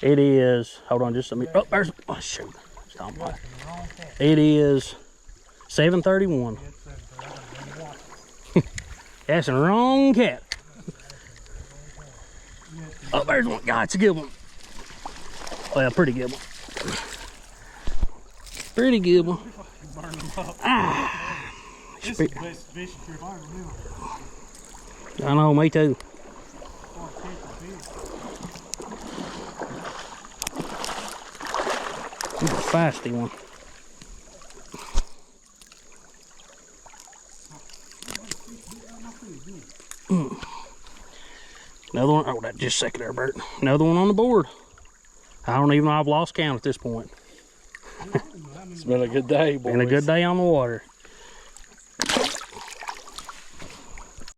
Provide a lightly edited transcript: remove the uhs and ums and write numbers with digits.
It is, hold on just a minute. Oh, there's, oh shoot. It is 7:31. That's the wrong cat. Oh, there's one. God, it's a good one. Well, pretty good one. Pretty good one. Ah. This is the best fishing trip I ever knew. I know, me too. He's a feisty one. Another one. Oh, that just a second there, Bert. Another one on the board. I don't even know. I've lost count at this point. It's been a good day, boys. Been a good day on the water.